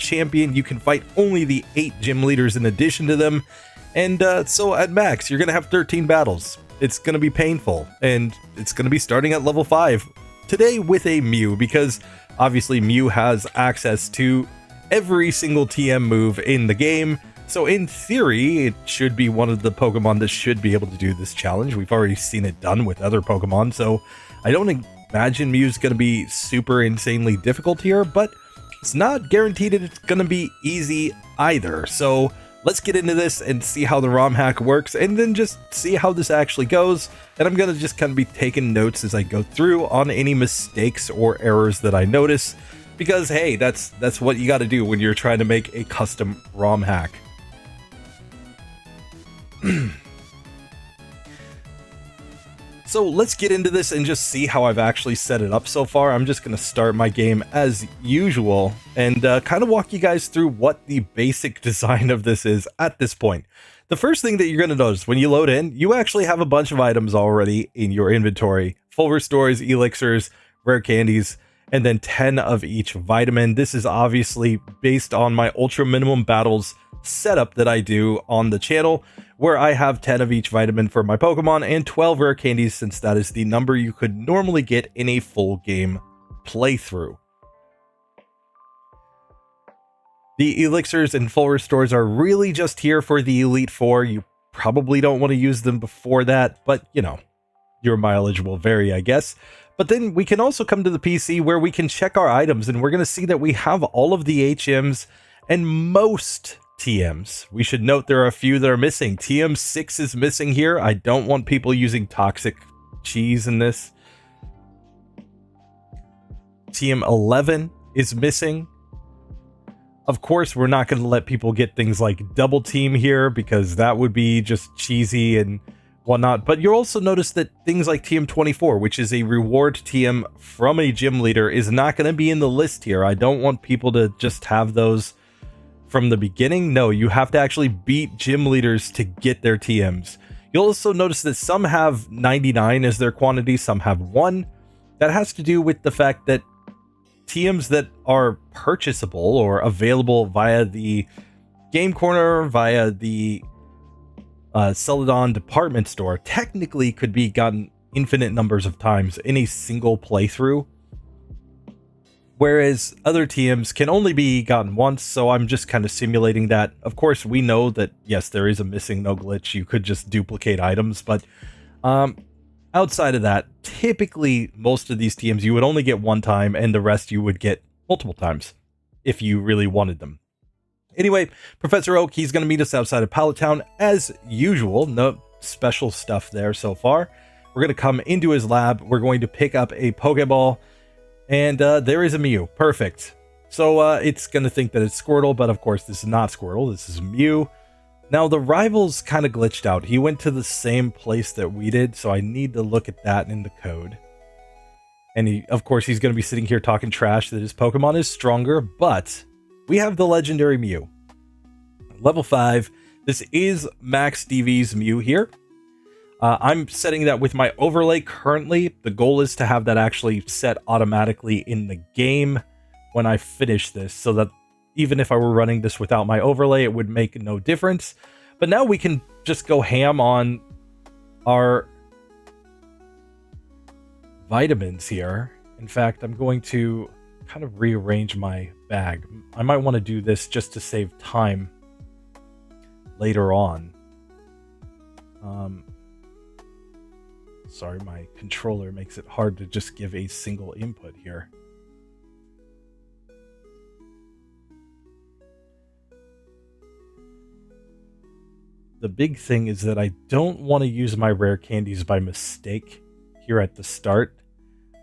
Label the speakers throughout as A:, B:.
A: champion, you can fight only the 8 gym leaders in addition to them. And so at max, you're going to have 13 battles. It's going to be painful, and it's going to be starting at level 5. Today with a Mew, because obviously Mew has access to every single TM move in the game. So in theory, it should be one of the Pokemon that should be able to do this challenge. We've already seen it done with other Pokemon, so I don't imagine Mew's going to be super insanely difficult here, but it's not guaranteed that it's going to be easy either. So let's get into this and see how the ROM hack works, and then just see how this actually goes. And I'm going to just kind of be taking notes as I go through on any mistakes or errors that I notice, because hey, that's what you got to do when you're trying to make a custom ROM hack. So let's get into this and just see how I've actually set it up so far. I'm just going to start my game as usual and kind of walk you guys through what the basic design of this is at this point. The first thing that you're going to notice when you load in, you actually have a bunch of items already in your inventory. Full restores, elixirs, rare candies, and then 10 of each vitamin. This is obviously based on my ultra minimum battles setup that I do on the channel, where I have 10 of each vitamin for my Pokemon and 12 rare candies, since that is the number you could normally get in a full game playthrough. The elixirs and full restores are really just here for the Elite Four. You probably don't want to use them before that, but you know, your mileage will vary, I guess. But then we can also come to the PC where we can check our items, and we're going to see that we have all of the HMs and most TMs. We should note there are a few that are missing. TM6 is missing here. I don't want people using toxic cheese in this. TM11 is missing. Of course, we're not going to let people get things like double team here, because that would be just cheesy and whatnot. But you'll also notice that things like TM24, which is a reward TM from a gym leader, is not going to be in the list here. I don't want people to just have those from the beginning. No, you have to actually beat gym leaders to get their TMs. You'll also notice that some have 99 as their quantity, some have 1. That has to do with the fact that TMs that are purchasable or available via the Game Corner, via the Celadon department store, technically could be gotten infinite numbers of times in a single playthrough, whereas other TMs can only be gotten once. So I'm just kind of simulating that. Of course, we know that yes, there is a missing no glitch. You could just duplicate items, but outside of that, typically most of these TMs you would only get one time, and the rest you would get multiple times if you really wanted them. Anyway, Professor Oak, he's going to meet us outside of Pallet Town as usual. No special stuff there so far. We're going to come into his lab. We're going to pick up a Pokeball, and there is a Mew. Perfect. So it's going to think that it's Squirtle, but of course this is not Squirtle. This is Mew. Now the rival's kind of glitched out. He went to the same place that we did, so I need to look at that in the code. And of course he's going to be sitting here talking trash that his Pokemon is stronger, but we have the legendary Mew. Level 5. This is Max DV's Mew here. I'm setting that with my overlay currently. The goal is to have that actually set automatically in the game when I finish this, so that even if I were running this without my overlay, it would make no difference. But now we can just go ham on our vitamins here. In fact, I'm going to kind of rearrange my bag. I might want to do this just to save time later on. Sorry, my controller makes it hard to just give a single input here. The big thing is that I don't want to use my rare candies by mistake here at the start.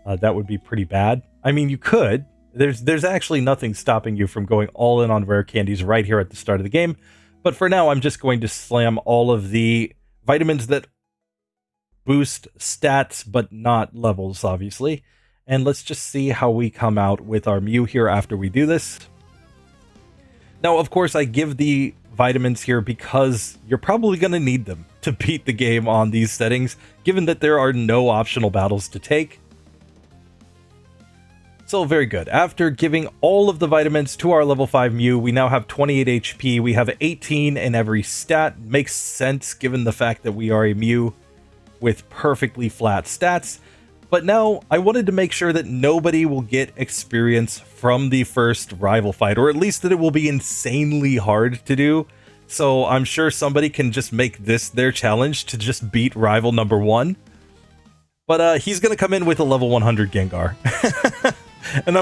A: That would be pretty bad. I mean, you could. There's actually nothing stopping you from going all in on rare candies right here at the start of the game. But for now, I'm just going to slam all of the vitamins that boost stats, but not levels, obviously. And let's just see how we come out with our Mew here after we do this. Now, of course, I give the vitamins here because you're probably going to need them to beat the game on these settings, given that there are no optional battles to take. So very good. After giving all of the vitamins to our level 5 Mew, we now have 28 HP. We have 18 in every stat. Makes sense given the fact that we are a Mew with perfectly flat stats. But now I wanted to make sure that nobody will get experience from the first rival fight, or at least that it will be insanely hard to do. So I'm sure somebody can just make this their challenge to just beat rival number 1. But he's going to come in with a level 100 Gengar. And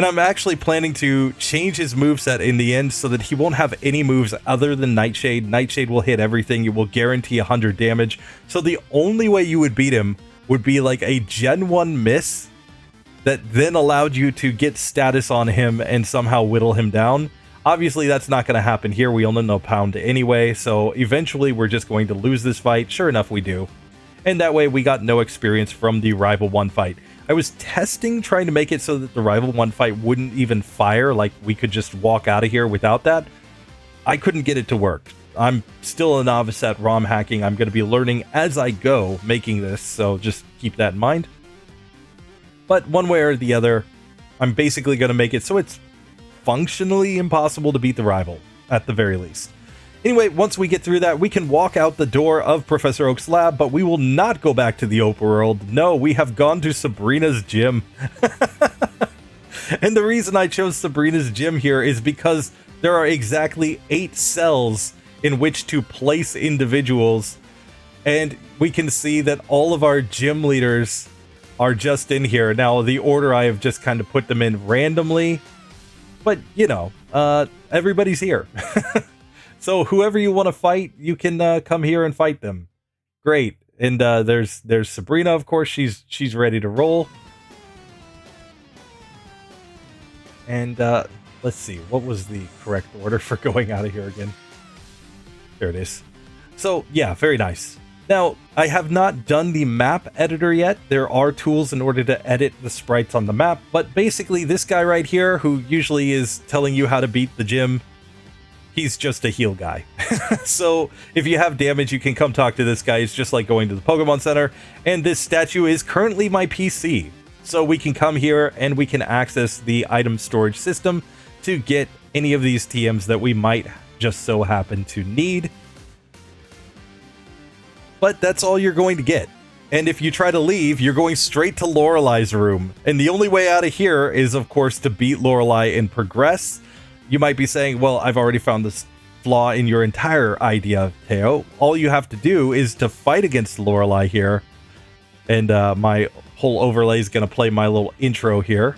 A: I'm actually planning to change his moveset in the end so that he won't have any moves other than Nightshade. Nightshade will hit everything. It will guarantee 100 damage. So the only way you would beat him would be like a Gen 1 miss that then allowed you to get status on him and somehow whittle him down. Obviously, that's not going to happen here. We only know Pound anyway, so eventually we're just going to lose this fight. Sure enough, we do. And that way we got no experience from the Rival 1 fight. I was testing trying to make it so that the Rival 1 fight wouldn't even fire, like we could just walk out of here without that. I couldn't get it to work. I'm still a novice at ROM hacking. I'm going to be learning as I go making this, so just keep that in mind. But one way or the other, I'm basically going to make it so it's functionally impossible to beat the rival, at the very least. Anyway, once we get through that, we can walk out the door of Professor Oak's lab, but we will not go back to the open world. No, we have gone to Sabrina's gym. And the reason I chose Sabrina's gym here is because there are exactly 8 cells in which to place individuals. And we can see that all of our gym leaders are just in here. Now, the order I have just kind of put them in randomly, but you know, everybody's here. So whoever you want to fight, you can come here and fight them. Great. And there's Sabrina, of course. She's ready to roll. And let's see, what was the correct order for going out of here again? There it is. So yeah, very nice. Now, I have not done the map editor yet. There are tools in order to edit the sprites on the map, but basically this guy right here, who usually is telling you how to beat the gym, he's just a heal guy. So if you have damage, you can come talk to this guy. It's just like going to the Pokemon Center, and this statue is currently my PC. So we can come here and we can access the item storage system to get any of these TMs that we might just so happen to need. But that's all you're going to get. And if you try to leave, you're going straight to Lorelei's room. And the only way out of here is, of course, to beat Lorelei and progress. You might be saying, well, I've already found this flaw in your entire idea, Teo. All you have to do is to fight against Lorelei here. And my whole overlay is going to play my little intro here.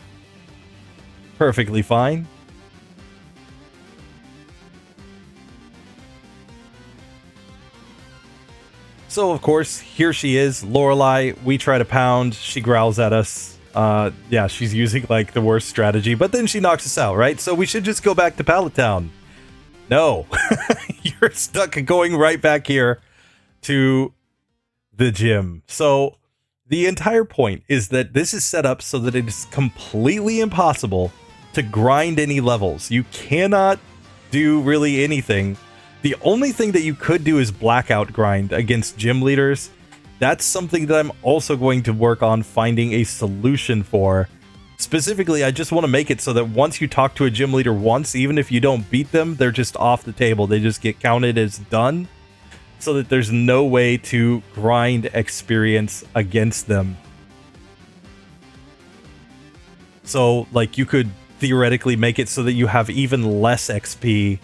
A: Perfectly fine. So, of course, here she is, Lorelei. We try to pound. She growls at us. Yeah, she's using, like, the worst strategy. But then she knocks us out, right? So we should just go back to Pallet Town. No. You're stuck going right back here to the gym. So the entire point is that this is set up so that it is completely impossible to grind any levels. You cannot do really anything. The only thing that you could do is blackout grind against gym leaders. That's something that I'm also going to work on finding a solution for. Specifically, I just want to make it so that once you talk to a gym leader once, even if you don't beat them, they're just off the table. They just get counted as done, so that there's no way to grind experience against them. So, like, you could theoretically make it so that you have even less XP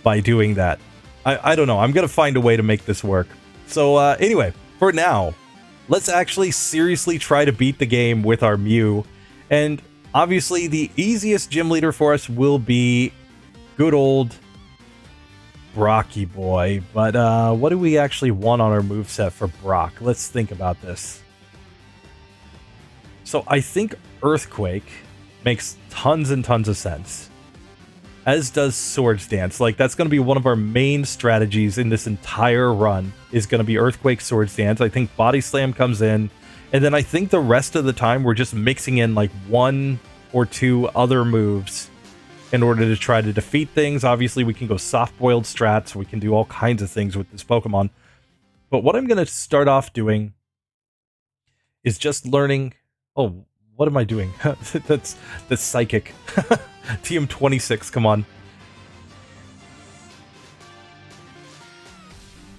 A: by doing that. I don't know. I'm going to find a way to make this work. So anyway, for now, let's actually seriously try to beat the game with our Mew. And obviously the easiest gym leader for us will be good old Brocky boy. But what do we actually want on our moveset for Brock? Let's think about this. So I think Earthquake makes tons and tons of sense. As does Swords Dance. Like, that's going to be one of our main strategies in this entire run, is going to be Earthquake, Swords Dance. I think Body Slam comes in, and then I think the rest of the time we're just mixing in like 1 or 2 other moves in order to try to defeat things. Obviously, we can go soft-boiled strats. We can do all kinds of things with this Pokemon. But what I'm going to start off doing is just learning Oh, what am I doing? that's psychic. TM26, come on.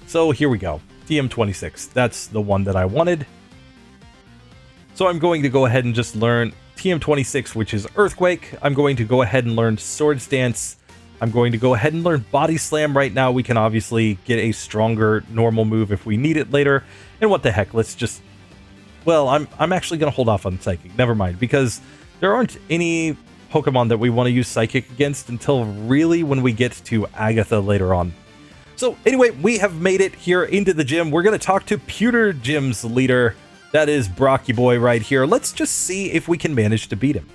A: So here we go. TM26. That's the one that I wanted. So I'm going to go ahead and just learn TM26, which is Earthquake. I'm going to go ahead and learn Swords Dance. I'm going to go ahead and learn Body Slam right now. We can obviously get a stronger normal move if we need it later. And what the heck, let's just... Well, I'm actually going to hold off on Psychic. Never mind, because there aren't any Pokemon that we want to use Psychic against until really when we get to Agatha later on. So anyway, we have made it here into the gym. We're going to talk to Pewter Gym's leader. That is Brocky Boy right here. Let's just see if we can manage to beat him.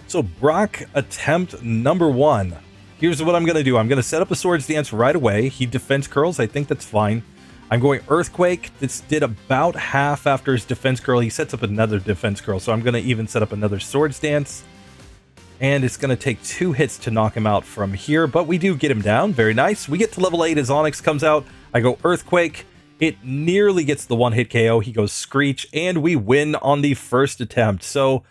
A: So Brock attempt number 1. Here's what I'm going to do. I'm going to set up a Swords Dance right away. He defense curls. I think that's fine. I'm going Earthquake. This did about half after his defense curl. He sets up another defense curl. So I'm going to even set up another Swords Dance. And it's going to take 2 hits to knock him out from here. But we do get him down. Very nice. We get to level 8 as Onyx comes out. I go Earthquake. It nearly gets the 1-hit KO. He goes Screech. And we win on the first attempt. So...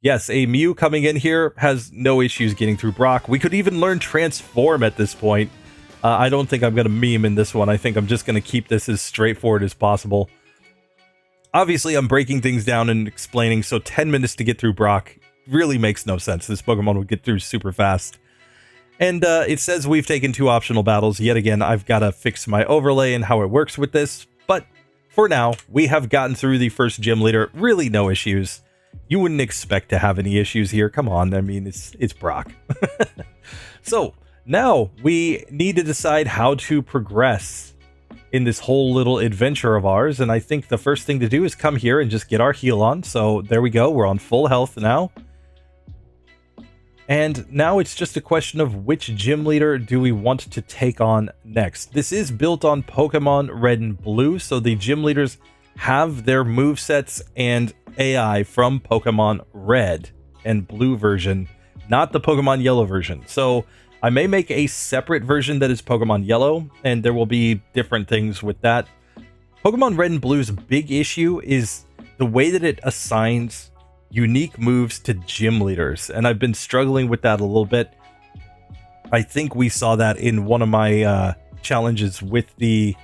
A: yes, a Mew coming in here has no issues getting through Brock. We could even learn Transform at this point. I don't think I'm going to meme in this one. I think I'm just going to keep this as straightforward as possible. Obviously, I'm breaking things down and explaining, so 10 minutes to get through Brock really makes no sense. This Pokemon would get through super fast. And it says we've taken 2 optional battles. Yet again, I've got to fix my overlay and how it works with this. But for now, we have gotten through the first gym leader. Really no issues. You wouldn't expect to have any issues here. Come on, I mean, it's Brock. So, now we need to decide how to progress in this whole little adventure of ours. And I think the first thing to do is come here and just get our heal on. So, there we go. We're on full health now. And now it's just a question of which gym leader do we want to take on next. This is built on Pokemon Red and Blue. So, the gym leaders have their movesets and AI from Pokemon Red and Blue version, not the Pokemon Yellow version. So I may make a separate version that is Pokemon Yellow, and there will be different things with that. Pokemon Red and Blue's big issue is the way that it assigns unique moves to gym leaders, and I've been struggling with that a little bit. I think we saw that in one of my challenges with the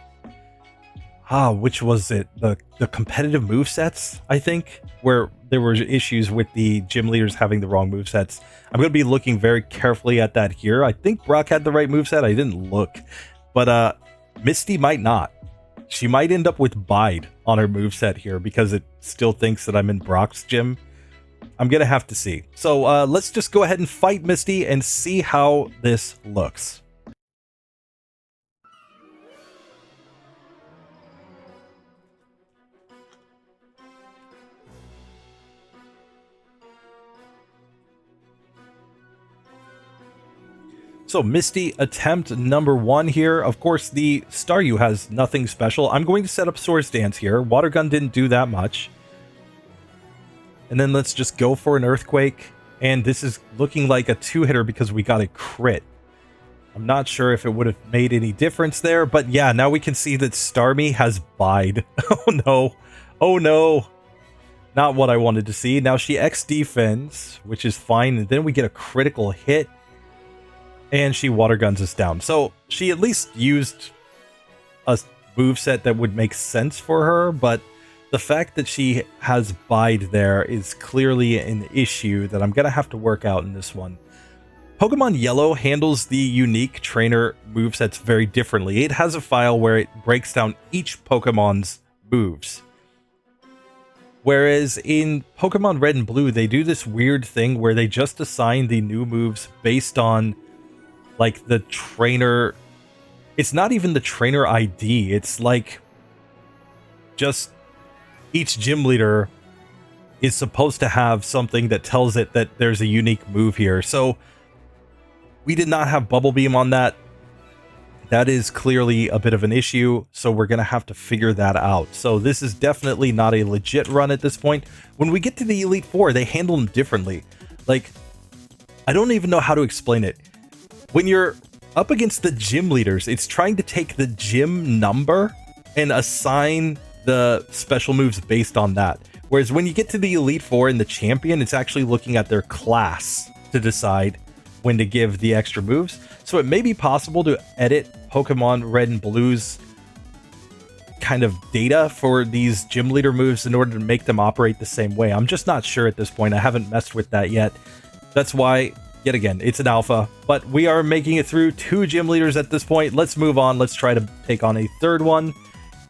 A: which was it? The competitive movesets, I think, where there were issues with the gym leaders having the wrong movesets. I'm going to be looking very carefully at that here. I think Brock had the right moveset. I didn't look. But Misty might not. She might end up with Bide on her moveset here because it still thinks that I'm in Brock's gym. I'm going to have to see. So let's just go ahead and fight Misty and see how this looks. So Misty attempt number 1 here. Of course, the Staryu has nothing special. I'm going to set up Swords Dance here. Water Gun didn't do that much. And then let's just go for an Earthquake. And this is looking like a 2-hitter because we got a crit. I'm not sure if it would have made any difference there. But yeah, now we can see that Starmie has Bide. Oh no. Oh no. Not what I wanted to see. Now she X defends, which is fine. And then we get a critical hit. And she water guns us down. So she at least used a moveset that would make sense for her, but the fact that she has Bide there is clearly an issue that I'm going to have to work out in this one. Pokemon Yellow handles the unique trainer movesets very differently. It has a file where it breaks down each Pokemon's moves. Whereas in Pokemon Red and Blue, they do this weird thing where they just assign the new moves based on like the trainer. It's not even the trainer ID. It's like just each gym leader is supposed to have something that tells it that there's a unique move here. So we did not have Bubble Beam on that. That is clearly a bit of an issue, so we're going to have to figure that out. So this is definitely not a legit run at this point. When we get to the Elite Four, they handle them differently. Like, I don't even know how to explain it. When you're up against the gym leaders, it's trying to take the gym number and assign the special moves based on that. Whereas when you get to the Elite Four and the champion, it's actually looking at their class to decide when to give the extra moves. So it may be possible to edit Pokemon Red and Blue's kind of data for these gym leader moves in order to make them operate the same way. I'm just not sure at this point. I haven't messed with that yet. That's why, yet again, it's an alpha, but we are making it through 2 gym leaders at this point. Let's move on. Let's try to take on a 3rd one.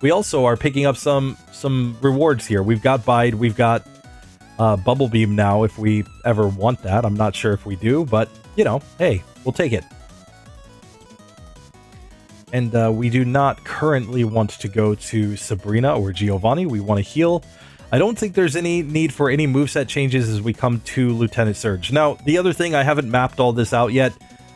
A: We also are picking up some rewards here. We've got Bide, we've got Bubble Beam now if we ever want that. I'm not sure if we do, but, you know, hey, we'll take it. And we do not currently want to go to Sabrina or Giovanni. We want to heal. I don't think there's any need for any moveset changes as we come to Lieutenant Surge. Now, the other thing, I haven't mapped all this out yet.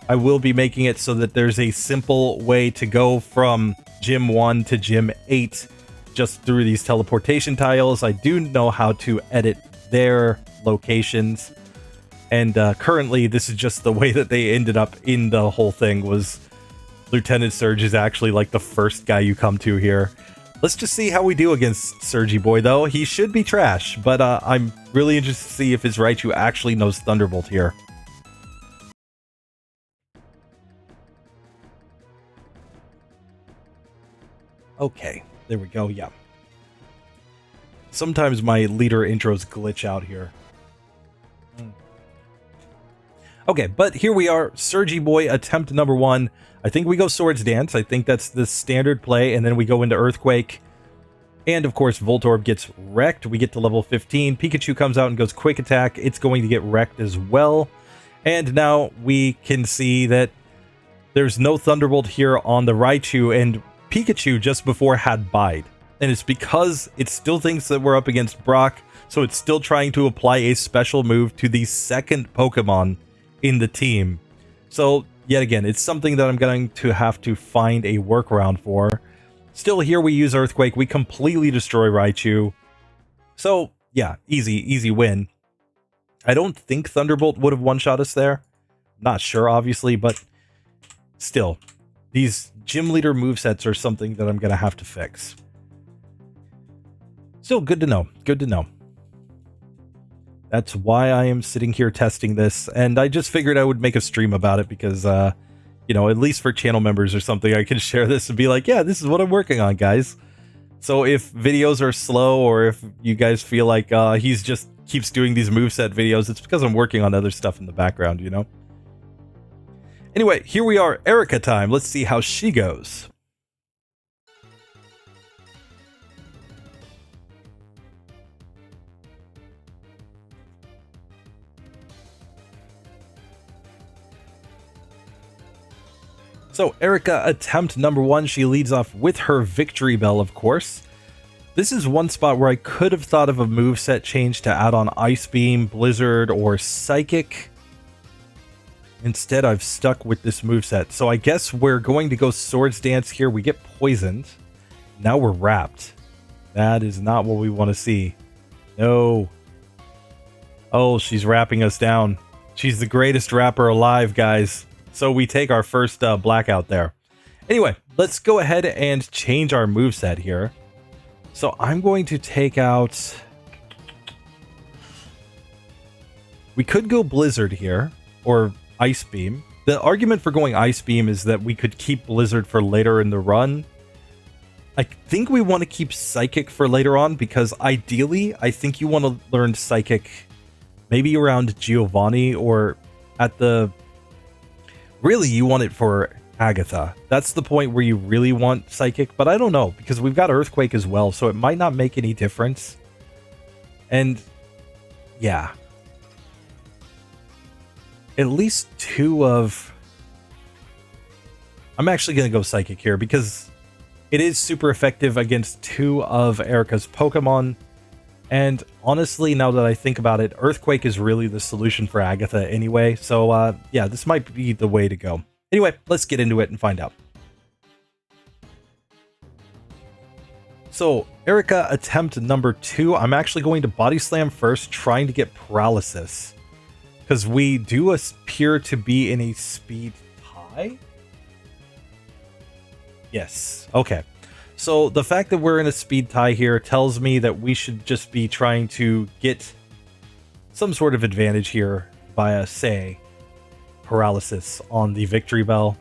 A: I will be making it so that there's a simple way to go from Gym 1 to Gym 8 just through these teleportation tiles. I do know how to edit their locations. And currently, this is just the way that they ended up in the whole thing was Lieutenant Surge is actually like the first guy you come to here. Let's just see how we do against Surgy Boy, though. He should be trash, but I'm really interested to see if his Raichu actually knows Thunderbolt here. Okay, there we go, yeah. Sometimes my leader intros glitch out here. Okay, but here we are, Surgy Boy, attempt number 1. I think we go Swords Dance. I think that's the standard play, and then we go into Earthquake. And, of course, Voltorb gets wrecked. We get to level 15. Pikachu comes out and goes Quick Attack. It's going to get wrecked as well. And now we can see that there's no Thunderbolt here on the Raichu, and Pikachu just before had Bide. And it's because it still thinks that we're up against Brock, so it's still trying to apply a special move to the second Pokemon in the team. So, yet again, it's something that I'm going to have to find a workaround for. Still, here we use Earthquake. We completely destroy Raichu. So, yeah, easy win. I don't think Thunderbolt would have one-shot us there. Not sure, obviously, but still, these gym leader movesets are something that I'm going to have to fix. Still, good to know. Good to know. That's why I am sitting here testing this, and I just figured I would make a stream about it because, you know, at least for channel members or something, I can share this and be like, yeah, this is what I'm working on, guys. So if videos are slow or if you guys feel like he's just keeps doing these moveset videos, it's because I'm working on other stuff in the background, you know? Anyway, here we are, Erika time. Let's see how she goes. So, Erika, attempt number 1, she leads off with her Victory Bell, of course. This is one spot where I could have thought of a moveset change to add on Ice Beam, Blizzard, or Psychic. Instead, I've stuck with this moveset. So I guess we're going to go Swords Dance here. We get poisoned. Now we're wrapped. That is not what we want to see. No. Oh, she's wrapping us down. She's the greatest rapper alive, guys. So we take our first blackout there. Anyway, let's go ahead and change our moveset here. So I'm going to take out... We could go Blizzard here, or Ice Beam. The argument for going Ice Beam is that we could keep Blizzard for later in the run. I think we want to keep Psychic for later on, because ideally, I think you want to learn Psychic maybe around Giovanni, or at the... Really, you want it for Agatha. That's the point where you really want Psychic, but I don't know, because we've got Earthquake as well, so it might not make any difference. And, yeah. At least 2 of... I'm actually going to go Psychic here, because it is super effective against 2 of Erika's Pokemon. And honestly, now that I think about it, Earthquake is really the solution for Agatha anyway. So, yeah, this might be the way to go. Anyway, let's get into it and find out. So, Erika, attempt number 2. I'm actually going to body slam first, trying to get paralysis. Because we do appear to be in a speed tie? Yes. Okay. So, the fact that we're in a speed tie here tells me that we should just be trying to get some sort of advantage here via, say, paralysis on the victory bell.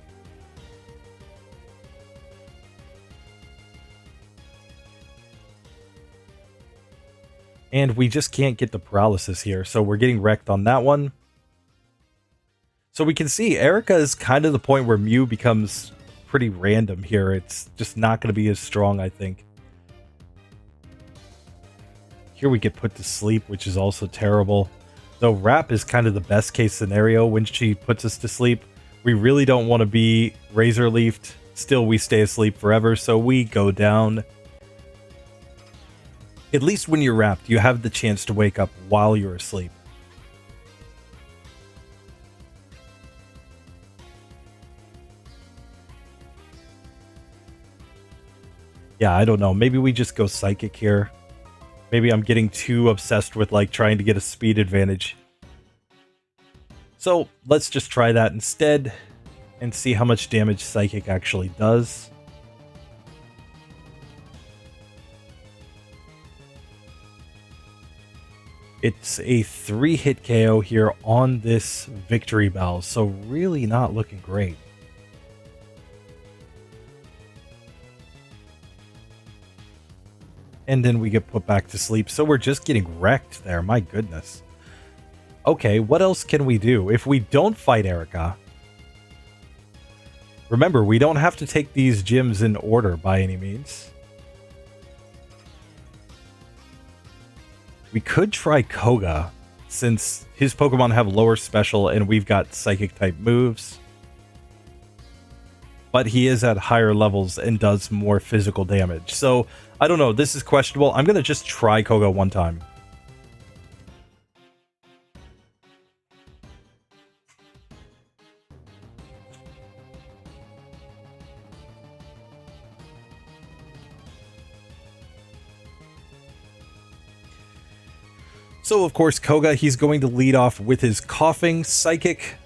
A: And we just can't get the paralysis here, so we're getting wrecked on that one. So we can see Erika is kind of the point where Mew becomes pretty random here. It's just not going to be as strong, I think. Here we get put to sleep, which is also terrible. Though Wrap is kind of the best case scenario when she puts us to sleep. We really don't want to be Razor Leafed. Still, we stay asleep forever, so we go down. At least when you're wrapped, you have the chance to wake up while you're asleep. Yeah, I don't know. Maybe we just go Psychic here. Maybe I'm getting too obsessed with like trying to get a speed advantage. So let's just try that instead and see how much damage Psychic actually does. It's a 3-hit KO here on this victory bell, so really not looking great. And then we get put back to sleep, so we're just getting wrecked there, my goodness. Okay, what else can we do? If we don't fight Erika, remember, we don't have to take these gyms in order by any means. We could try Koga, since his Pokemon have lower special and we've got Psychic type moves. But he is at higher levels and does more physical damage. So, I don't know, this is questionable. I'm going to just try Koga one time. So, of course, Koga, he's going to lead off with his Coughing. Psychic,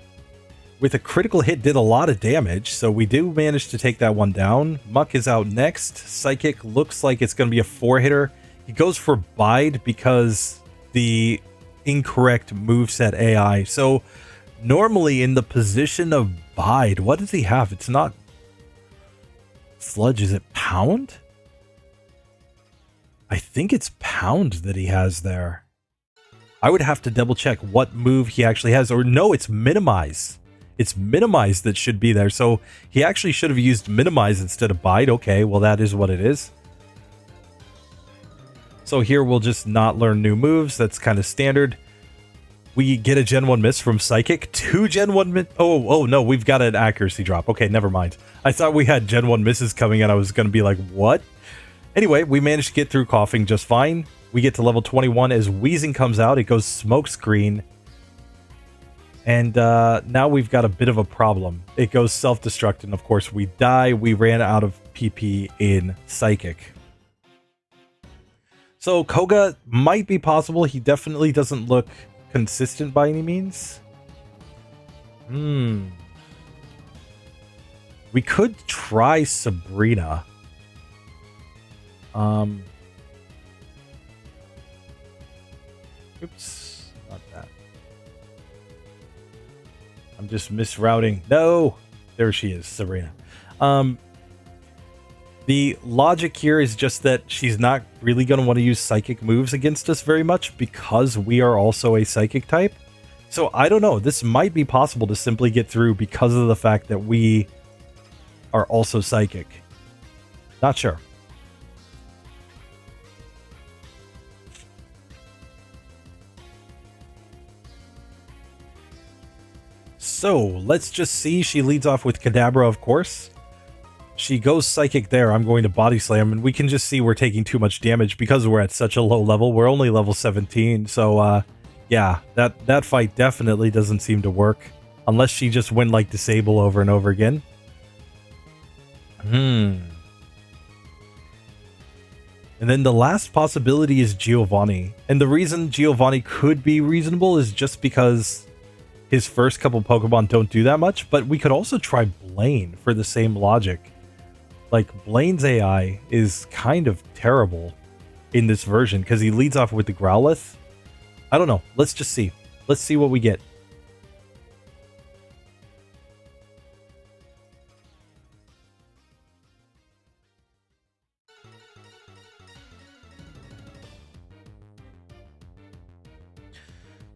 A: with a critical hit, did a lot of damage, so we do manage to take that one down. Muck is out next. Psychic looks like it's going to be a 4-hitter. He goes for Bide because the incorrect moveset AI. So, normally in the position of Bide, what does he have? It's not Sludge, is it Pound? I think it's Pound that he has there. I would have to double check what move he actually has. Or no, it's Minimize. It's Minimize that should be there. So he actually should have used Minimize instead of Bite. Okay, well that is what it is. So here we'll just not learn new moves. That's kind of standard. We get a Gen 1 miss from Psychic. 2 Gen 1 miss. Oh no, we've got an accuracy drop. Okay, never mind. I thought we had Gen 1 misses coming and I was going to be like, what? Anyway, we managed to get through Coughing just fine. We get to level 21 as Wheezing comes out. It goes Smoke Screen. And now we've got a bit of a problem. It goes Self-Destruct, and of course we die. We ran out of PP in Psychic. So Koga might be possible. He definitely doesn't look consistent by any means. We could try Sabrina. Oops, not that. I'm just misrouting. No! There she is, Sabrina. The logic here is just that she's not really going to want to use Psychic moves against us very much because we are also a Psychic type. So I don't know. This might be possible to simply get through because of the fact that we are also Psychic. Not sure. So, let's just see. She leads off with Kadabra, of course. She goes Psychic there. I'm going to Body Slam, and we can just see we're taking too much damage because we're at such a low level. We're only level 17, so, yeah, that fight definitely doesn't seem to work. Unless she just went, like, Disable over and over again. And then the last possibility is Giovanni. And the reason Giovanni could be reasonable is just because his first couple Pokemon don't do that much, but we could also try Blaine for the same logic. Like, Blaine's AI is kind of terrible in this version because he leads off with the Growlithe. I don't know. Let's just see. Let's see what we get.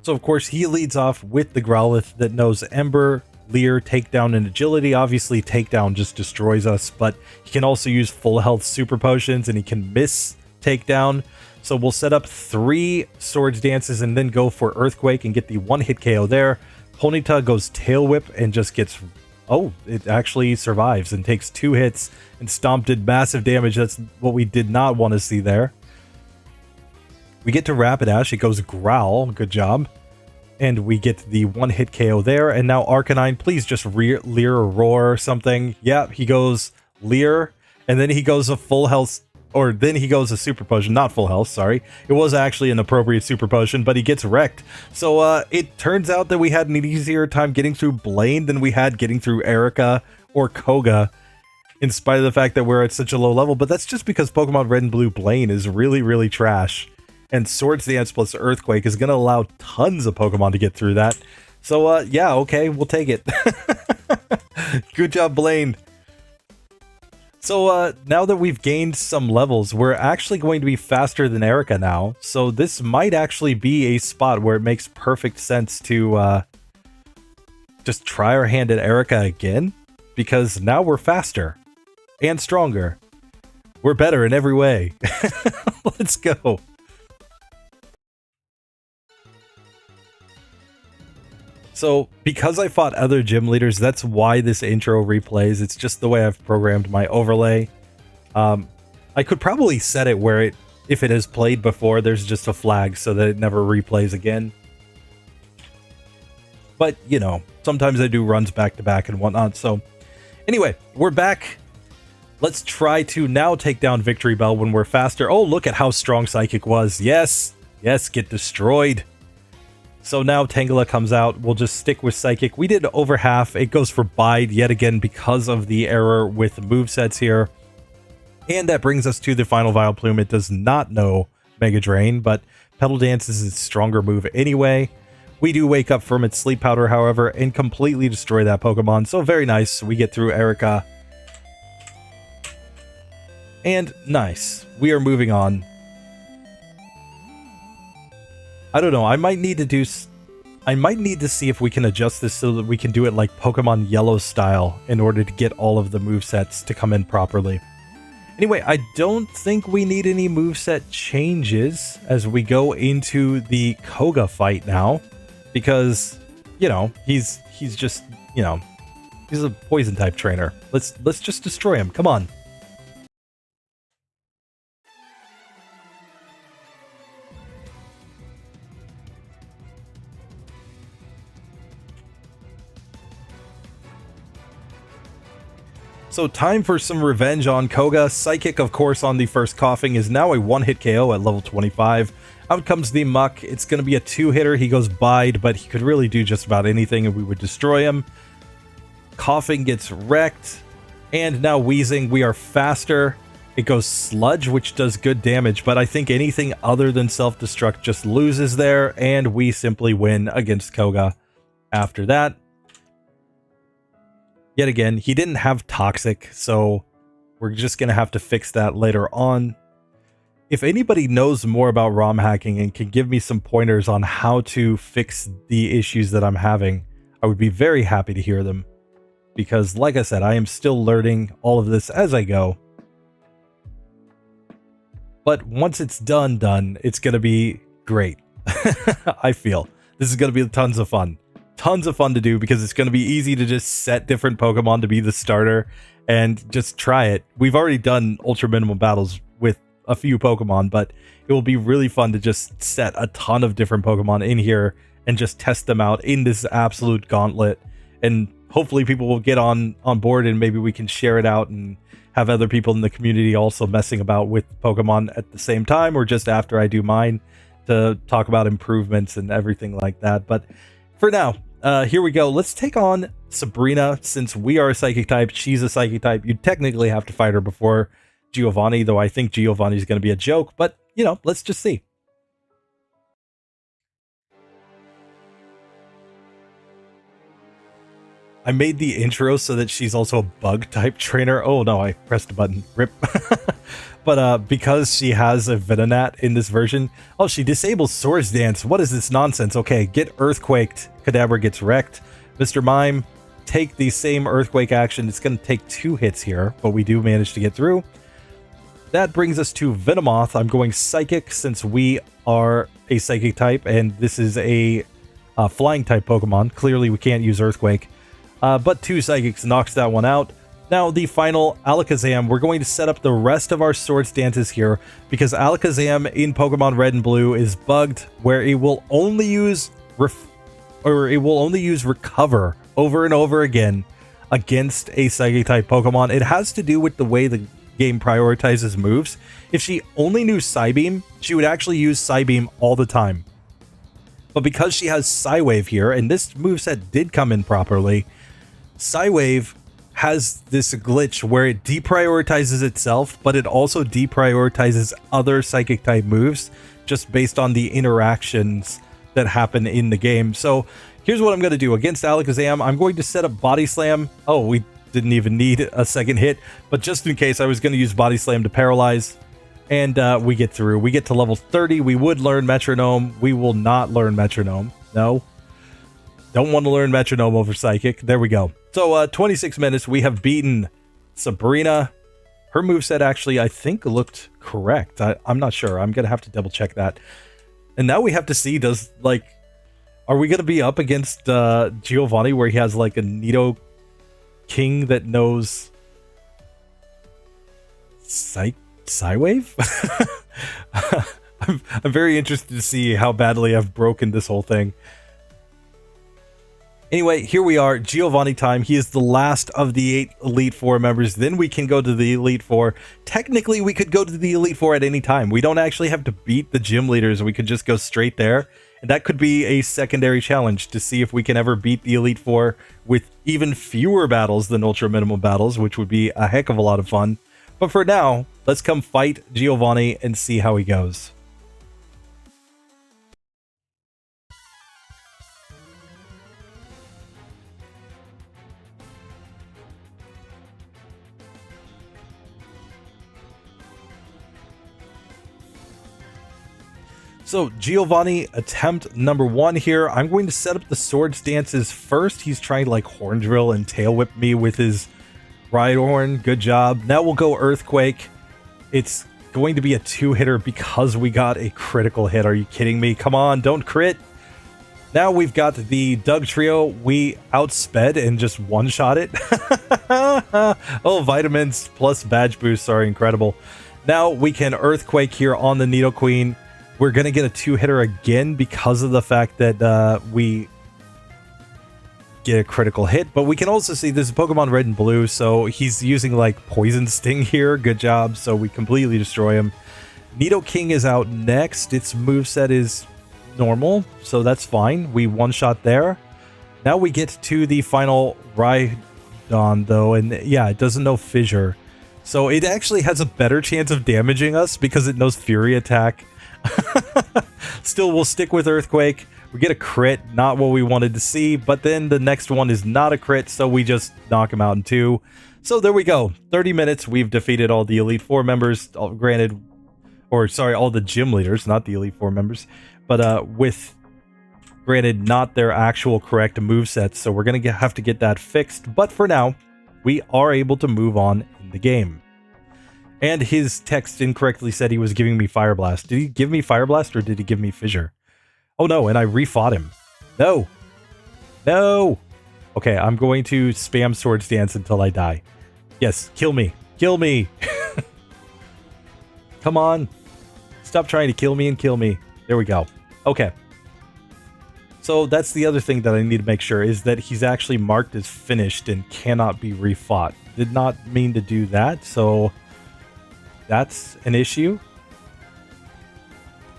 A: So, of course, he leads off with the Growlithe that knows Ember, Leer, Takedown, and Agility. Obviously, Takedown just destroys us, but he can also use full health super potions, and he can miss Takedown. So we'll set up 3 Swords Dances and then go for Earthquake and get the 1-hit KO there. Ponyta goes Tail Whip and just gets... Oh, it actually survives and takes 2 hits, and Stomp did massive damage. That's what we did not want to see there. We get to Rapidash, it goes Growl, good job. And we get the 1-hit KO there, and now Arcanine, please just Leer or Roar or something. Yeah, he goes Leer, and then he goes a full health, or then he goes a super potion, not full health, sorry. It was actually an appropriate super potion, but he gets wrecked. So it turns out that we had an easier time getting through Blaine than we had getting through Erika or Koga, in spite of the fact that we're at such a low level, but that's just because Pokemon Red and Blue Blaine is really, really trash. And Swords Dance plus Earthquake is going to allow tons of Pokemon to get through that. So, yeah, okay, we'll take it. Good job, Blaine. So, now that we've gained some levels, we're actually going to be faster than Erika now. So this might actually be a spot where it makes perfect sense to just try our hand at Erika again. Because now we're faster and stronger. We're better in every way. Let's go. So, because I fought other gym leaders, that's why this intro replays. It's just the way I've programmed my overlay. I could probably set it where if it has played before, there's just a flag so that it never replays again. But, you know, sometimes I do runs back to back and whatnot. So, anyway, we're back. Let's try to now take down Victory Bell when we're faster. Oh, look at how strong Psychic was. Yes, yes, get destroyed. So now Tangela comes out. We'll just stick with Psychic. We did over half. It goes for Bide yet again because of the error with movesets here. And that brings us to the final Vileplume. It does not know Mega Drain, but Petal Dance is its stronger move anyway. We do wake up from its Sleep Powder, however, and completely destroy that Pokemon. So very nice. We get through Erika. And nice. We are moving on. I don't know, I might need to see if we can adjust this so that we can do it like Pokemon Yellow style in order to get all of the movesets to come in properly. Anyway, I don't think we need any moveset changes as we go into the Koga fight now, because, you know, he's just, you know, he's a poison type trainer. Let's just destroy him. Come on. So time for some revenge on Koga. Psychic, of course, on the first Coughing is now a 1-hit KO at level 25. Out comes the Muck. It's going to be a 2-hitter. He goes Bide, but he could really do just about anything and we would destroy him. Coughing gets wrecked. And now Wheezing, we are faster. It goes Sludge, which does good damage, but I think anything other than self-destruct just loses there, and we simply win against Koga after that. Yet again, he didn't have Toxic, so we're just going to have to fix that later on. If anybody knows more about ROM hacking and can give me some pointers on how to fix the issues that I'm having, I would be very happy to hear them. Because, like I said, I am still learning all of this as I go. But once it's done, it's going to be great. I feel. This is going to be tons of fun. Tons of fun to do because it's going to be easy to just set different Pokemon to be the starter and just try it. We've already done ultra minimum battles with a few Pokemon, but it will be really fun to just set a ton of different Pokemon in here and just test them out in this absolute gauntlet and hopefully people will get on board and maybe we can share it out and have other people in the community also messing about with Pokemon at the same time or just after I do mine to talk about improvements and everything like that. But for now, here we go. Let's take on Sabrina. Since we are a psychic type, she's a psychic type. You technically have to fight her before Giovanni, though I think Giovanni is going to be a joke. But, you know, let's just see. I made the intro so that she's also a bug type trainer. Oh no, I pressed a button. Rip. But because she has a Venonat in this version, oh, she disables Swords Dance. What is this nonsense? Okay, get Earthquaked. Kadabra gets wrecked. Mr. Mime, take the same Earthquake action. It's going to take 2 hits here, but we do manage to get through. That brings us to Venomoth. I'm going Psychic since we are a Psychic type, and this is a Flying type Pokemon. Clearly, we can't use Earthquake. But 2 Psychics knocks that one out. Now, the final Alakazam, we're going to set up the rest of our Swords Dances here because Alakazam in Pokemon Red and Blue is bugged where it will only use Recover over and over again against a Psychic type Pokemon. It has to do with the way the game prioritizes moves. If she only knew Psybeam, she would actually use Psybeam all the time. But because she has Psywave here, and this moveset did come in properly, Psywave has this glitch where it deprioritizes itself, but it also deprioritizes other Psychic type moves just based on the interactions that happen in the game. So here's what I'm going to do. Against Alakazam, I'm going to set up Body Slam. Oh, we didn't even need a second hit, but just in case, I was going to use Body Slam to paralyze. And we get through. We get to level 30. We would learn Metronome. We will not learn Metronome. No. Don't want to learn Metronome over Psychic. There we go. So 26 minutes. We have beaten Sabrina. Her moveset actually, I think, looked correct. I'm not sure. I'm going to have to double check that. And now we have to see, are we going to be up against Giovanni where he has like a Nido King that knows Psywave? I'm very interested to see how badly I've broken this whole thing. Anyway, here we are, Giovanni time. He is the last of the 8 Elite Four members. Then we can go to the Elite Four. Technically, we could go to the Elite Four at any time. We don't actually have to beat the gym leaders. We could just go straight there. And that could be a secondary challenge to see if we can ever beat the Elite Four with even fewer battles than Ultra Minimum battles, which would be a heck of a lot of fun. But for now, let's come fight Giovanni and see how he goes. So Giovanni, attempt number 1 here. I'm going to set up the Swords Dances first. He's trying to like Horn Drill and Tail Whip me with his Rhyhorn. Good job. Now we'll go Earthquake. It's going to be a 2-hitter because we got a critical hit. Are you kidding me? Come on, don't crit. Now we've got the Doug Trio. We outsped and just one-shot it. Oh, vitamins plus badge boosts are incredible. Now we can Earthquake here on the Nidoqueen. We're going to get a 2-hitter again because of the fact that we get a critical hit. But we can also see this is Pokemon Red and Blue, so he's using like Poison Sting here. Good job. So we completely destroy him. Nidoking is out next. Its moveset is normal, so that's fine. We one-shot there. Now we get to the final Rhydon, though, and yeah, it doesn't know Fissure. So it actually has a better chance of damaging us because it knows Fury Attack. Still, we'll stick with Earthquake. We get a crit, not what we wanted to see, but then the next one is not a crit, so we just knock him out in 2. So there we go. 30 minutes, we've defeated all the Elite Four members, all the gym leaders, not the Elite Four members, but with, granted, not their actual correct movesets, so we're going to have to get that fixed, but for now, we are able to move on in the game. And his text incorrectly said he was giving me Fire Blast. Did he give me Fire Blast or did he give me Fissure? Oh no, and I refought him. No! No! Okay, I'm going to spam Swords Dance until I die. Yes, kill me. Kill me! Come on. Stop trying to kill me and kill me. There we go. Okay. So that's the other thing that I need to make sure is that he's actually marked as finished and cannot be refought. Did not mean to do that, so that's an issue.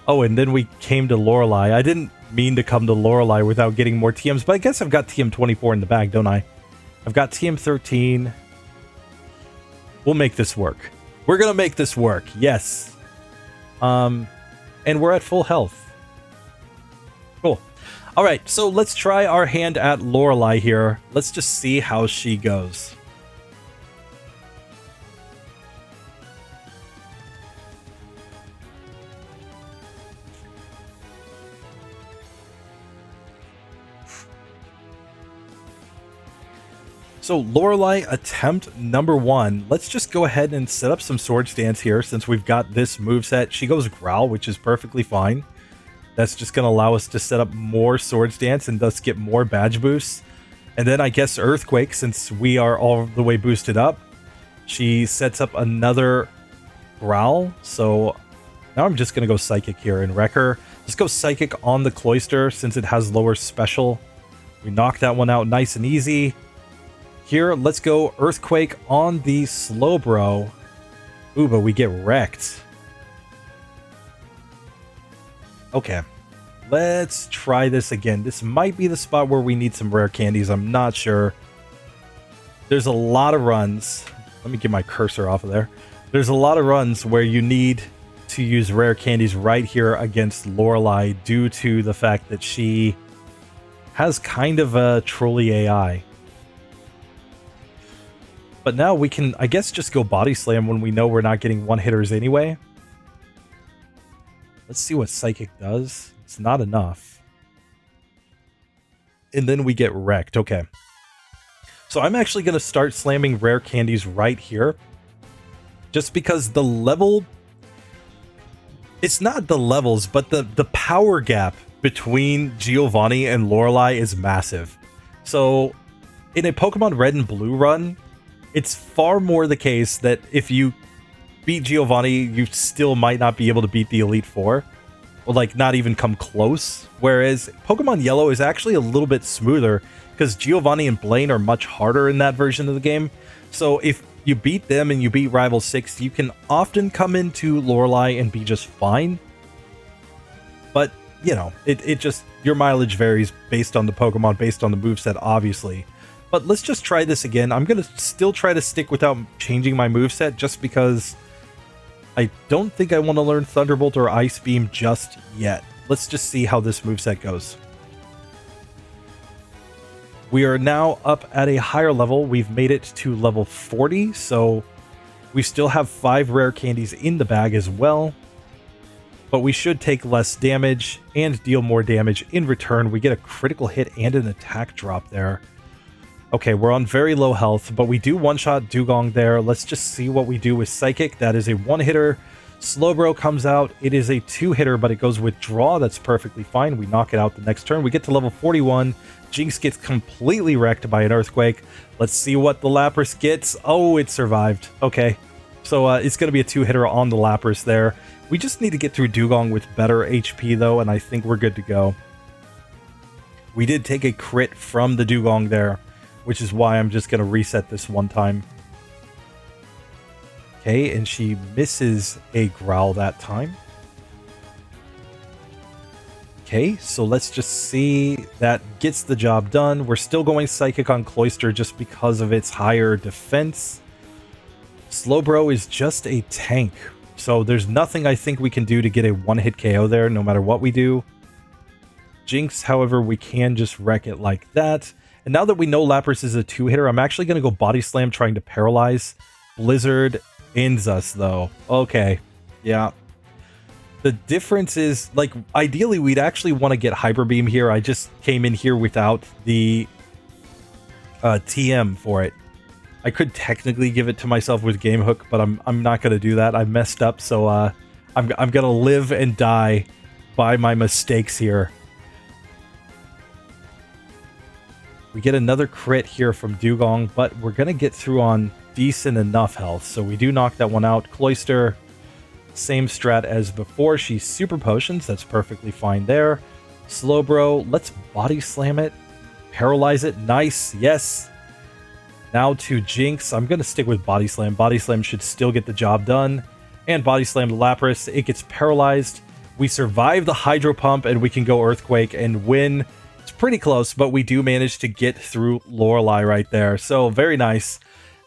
A: Oh, and then we came to Lorelei. I didn't mean to come to Lorelei without getting more TMs, but I guess I've got TM24 in the bag, don't I? I've got TM13. We'll make this work. We're gonna make this work, yes. And we're at full health. Cool. All right, so let's try our hand at Lorelei here. Let's just see how she goes. So Lorelei, attempt number 1. Let's just go ahead and set up some sword stance here since we've got this moveset. She goes growl, which is perfectly fine. That's just going to allow us to set up more sword stance and thus get more badge boosts. And then I guess earthquake, since we are all the way boosted up. She sets up another growl. So now I'm just going to go psychic here and wreck her. Let's go psychic on the cloister since it has lower special. We knock that one out nice and easy. Here, let's go earthquake on the Slowbro. Ooh, but we get wrecked. Okay, let's try this again. This might be the spot where we need some rare candies. I'm not sure. There's a lot of runs. Let me get my cursor off of there. There's a lot of runs where you need to use rare candies right here against Lorelei due to the fact that she has kind of a trolly AI. But now we can, I guess, just go body slam when we know we're not getting one-hitters anyway. Let's see what Psychic does. It's not enough. And then we get wrecked. Okay. So I'm actually going to start slamming rare candies right here. Just because the level... It's not the levels, but the power gap between Giovanni and Lorelei is massive. So in a Pokemon Red and Blue run, it's far more the case that if you beat Giovanni, you still might not be able to beat the Elite Four. Or like not even come close. Whereas Pokemon Yellow is actually a little bit smoother because Giovanni and Blaine are much harder in that version of the game. So if you beat them and you beat Rival 6, you can often come into Lorelei and be just fine. But, you know, it just, your mileage varies based on the Pokemon, based on the moveset, obviously. But let's just try this again. I'm going to still try to stick without changing my moveset just because I don't think I want to learn Thunderbolt or Ice Beam just yet. Let's just see how this moveset goes. We are now up at a higher level. We've made it to level 40, so we still have 5 rare candies in the bag as well. But we should take less damage and deal more damage in return. We get a critical hit and an attack drop there. Okay, we're on very low health, but we do one-shot Dugong there. Let's just see what we do with Psychic. That is a one-hitter. Slowbro comes out. It is a two-hitter, but it goes with Draw. That's perfectly fine. We knock it out the next turn. We get to level 41. Jinx gets completely wrecked by an Earthquake. Let's see what the Lapras gets. Oh, it survived. Okay, so it's going to be a two-hitter on the Lapras there. We just need to get through Dugong with better HP, though, and I think we're good to go. We did take a crit from the Dugong there, which is why I'm just going to reset this one time. Okay, and she misses a growl that time. Okay, so let's just see. That gets the job done. We're still going Psychic on Cloyster just because of its higher defense. Slowbro is just a tank, so there's nothing I think we can do to get a one-hit KO there, no matter what we do. Jinx, however, we can just wreck it like that. And now that we know Lapras is a two-hitter, I'm actually going to go Body Slam trying to paralyze. Blizzard ends us, though. Okay, yeah. The difference is, like, ideally we'd actually want to get Hyper Beam here. I just came in here without the TM for it. I could technically give it to myself with Game Hook, but I'm not going to do that. I messed up, so I'm going to live and die by my mistakes here. We get another crit here from Dugong, but we're going to get through on decent enough health. So we do knock that one out. Cloyster, same strat as before. She's Super Potions. That's perfectly fine there. Slowbro, let's body slam it. Paralyze it. Nice. Yes. Now to Jinx. I'm going to stick with body slam. Body slam should still get the job done. And body slam the Lapras. It gets paralyzed. We survive the Hydro Pump and we can go Earthquake and win. It's pretty close, but we do manage to get through Lorelei right there. So very nice.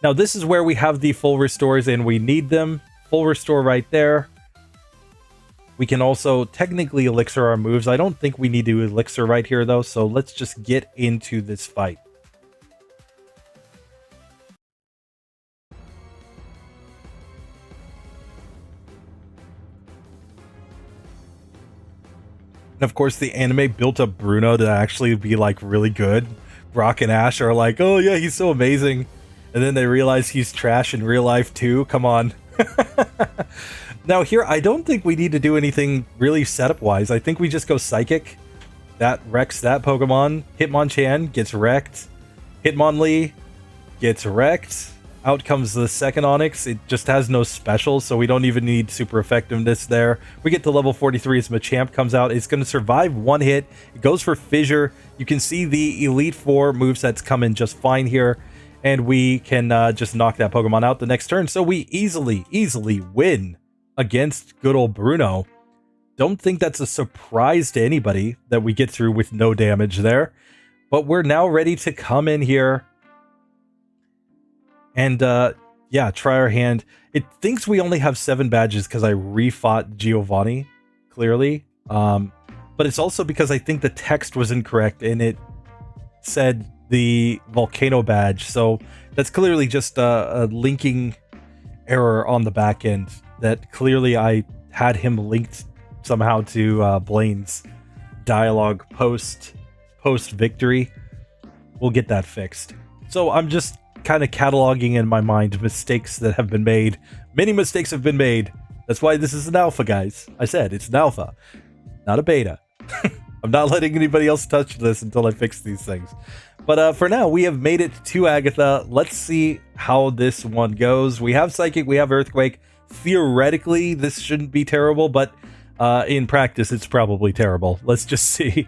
A: Now this is where we have the full restores and we need them. Full restore right there. We can also technically elixir our moves. I don't think we need to elixir right here though, so let's just get into this fight. And of course the anime built up Bruno to actually be like really good. Brock and Ash are like, oh yeah, he's so amazing. And then they realize he's trash in real life too. Come on. Now here, I don't think we need to do anything really setup-wise. I think we just go Psychic. That wrecks that Pokemon. Hitmonchan gets wrecked. Hitmonlee gets wrecked. Out comes the second Onix. It just has no special, so we don't even need super effectiveness there. We get to level 43 as Machamp comes out. It's going to survive one hit. It goes for Fissure. You can see the Elite Four movesets come in just fine here. And we can just knock that Pokemon out the next turn. So we easily win against good old Bruno. Don't think that's a surprise to anybody that we get through with no damage there. But we're now ready to come in here and, yeah, try our hand. It thinks we only have 7 badges because I refought Giovanni, clearly. But it's also because I think the text was incorrect and it said the volcano badge, so that's clearly just a linking error on the back end that clearly I had him linked somehow to Blaine's dialogue post victory. We'll get that fixed. So I'm just kind of cataloging in my mind mistakes that have been made. Many mistakes have been made. That's why this is an alpha, guys. I said it's an alpha, not a beta. I'm not letting anybody else touch this until I fix these things. But for now, we have made it to Agatha. Let's see how this one goes. We have Psychic, we have Earthquake. Theoretically, this shouldn't be terrible, but in practice, it's probably terrible. Let's just see.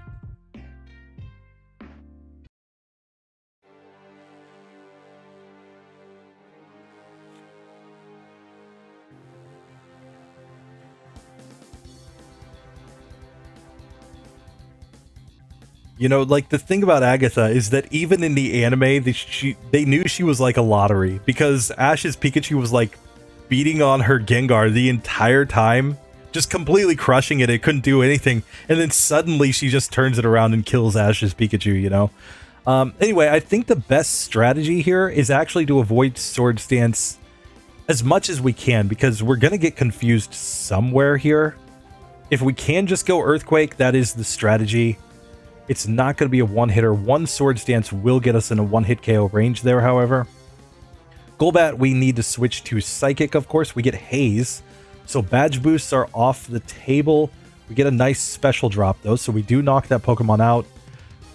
A: You know, like, the thing about Agatha is that even in the anime, they knew she was like a lottery, because Ash's Pikachu was like beating on her Gengar the entire time, just completely crushing it. It couldn't do anything, and then suddenly she just turns it around and kills Ash's Pikachu, you know? Anyway, I think the best strategy here is actually to avoid Sword Stance as much as we can, because we're going to get confused somewhere here. If we can just go Earthquake, that is the strategy. It's not going to be a one-hitter. One Sword Stance will get us in a one-hit KO range there, however. Golbat, we need to switch to Psychic, of course. We get Haze, so badge boosts are off the table. We get a nice special drop, though, so we do knock that Pokemon out.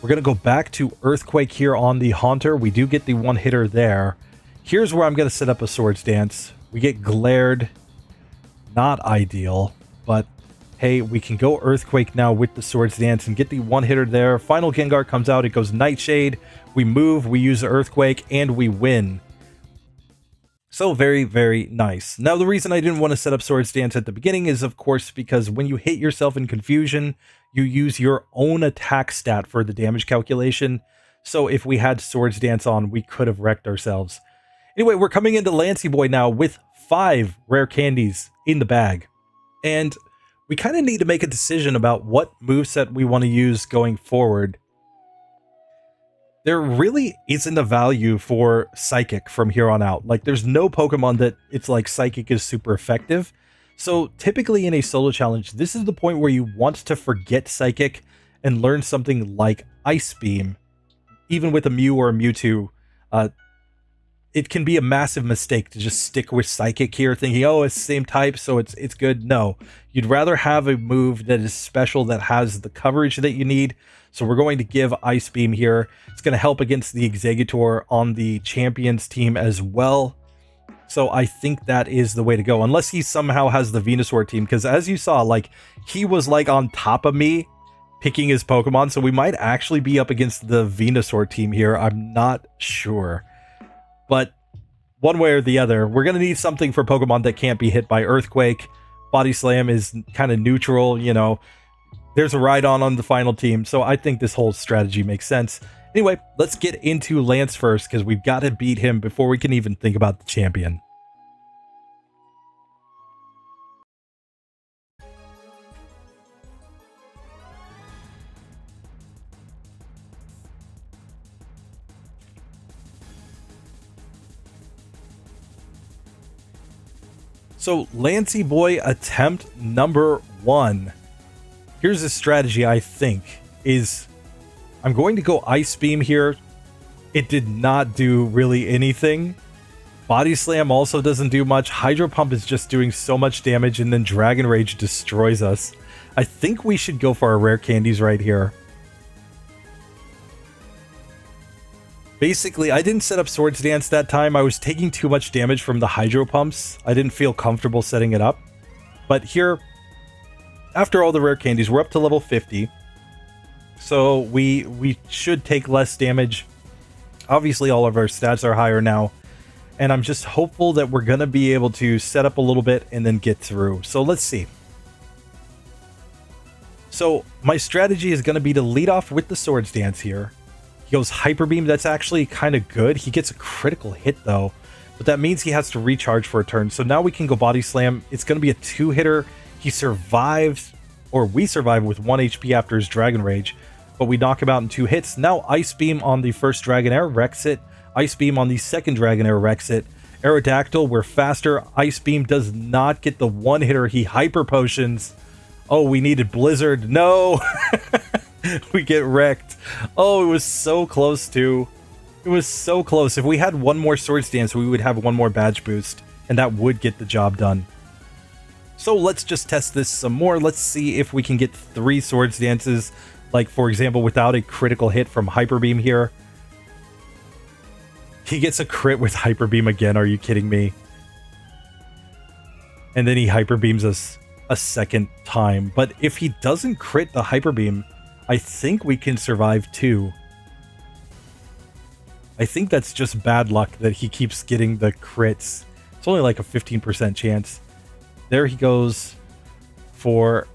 A: We're going to go back to Earthquake here on the Haunter. We do get the one-hitter there. Here's where I'm going to set up a Sword Stance. We get Glared. Not ideal, but hey, we can go Earthquake now with the Sword Stance and get the one-hitter there. Final Gengar comes out. It goes Nightshade. We move, we use Earthquake, and we win. So very, very nice. Now, the reason I didn't want to set up Sword Stance at the beginning is, of course, because when you hit yourself in confusion, you use your own attack stat for the damage calculation. So if we had Sword Stance on, we could have wrecked ourselves. Anyway, we're coming into Lancey Boy now with 5 rare candies in the bag. And we kind of need to make a decision about what moveset we want to use going forward. There really isn't a value for Psychic from here on out. Like, there's no Pokemon that it's like Psychic is super effective. So typically in a solo challenge, this is the point where you want to forget Psychic and learn something like Ice Beam. Even with a Mew or a Mewtwo, it can be a massive mistake to just stick with Psychic here, thinking, oh, it's the same type, so it's good. No, you'd rather have a move that is special, that has the coverage that you need. So we're going to give Ice Beam here. It's going to help against the Exeggutor on the Champions team as well. So I think that is the way to go, unless he somehow has the Venusaur team, because as you saw, like, he was like on top of me picking his Pokemon, so we might actually be up against the Venusaur team here. I'm not sure. But one way or the other, we're going to need something for Pokemon that can't be hit by Earthquake. Body Slam is kind of neutral, you know. There's a Rhydon on the final team, so I think this whole strategy makes sense. Anyway, let's get into Lance first, because we've got to beat him before we can even think about the champion. So, Lancey Boy attempt number 1. Here's a strategy I think is I'm going to go Ice Beam here. It did not do really anything. Body Slam also doesn't do much. Hydro Pump is just doing so much damage, and then Dragon Rage destroys us. I think we should go for our rare candies right here. Basically, I didn't set up Swords Dance that time. I was taking too much damage from the Hydro Pumps. I didn't feel comfortable setting it up. But here, after all the rare candies, we're up to level 50. So we should take less damage. Obviously, all of our stats are higher now. And I'm just hopeful that we're going to be able to set up a little bit and then get through. So let's see. So my strategy is going to be to lead off with the Swords Dance here. He goes Hyper Beam. That's actually kind of good. He gets a critical hit though, but that means he has to recharge for a turn. So now we can go Body Slam. It's going to be a 2-hitter. He survives, or we survive with 1 HP after his Dragon Rage, but we knock him out in 2 hits. Now Ice Beam on the first Dragonair wrecks it. Ice Beam on the second Dragonair wrecks it. Aerodactyl, we're faster. Ice Beam does not get the 1-hitter. He Hyper Potions. Oh, we needed Blizzard. No! We get wrecked. Oh, it was so close too. It was so close. If we had one more Swords Dance, we would have one more badge boost, and that would get the job done. So let's just test this some more. Let's see if we can get 3 Swords Dances, like for example, without a critical hit from Hyper Beam here. He gets a crit with Hyper Beam again. Are you kidding me? And then he Hyper Beams us a second time. But if he doesn't crit the Hyper Beam, I think we can survive too. I think that's just bad luck that he keeps getting the crits. It's only like a 15% chance. There he goes for...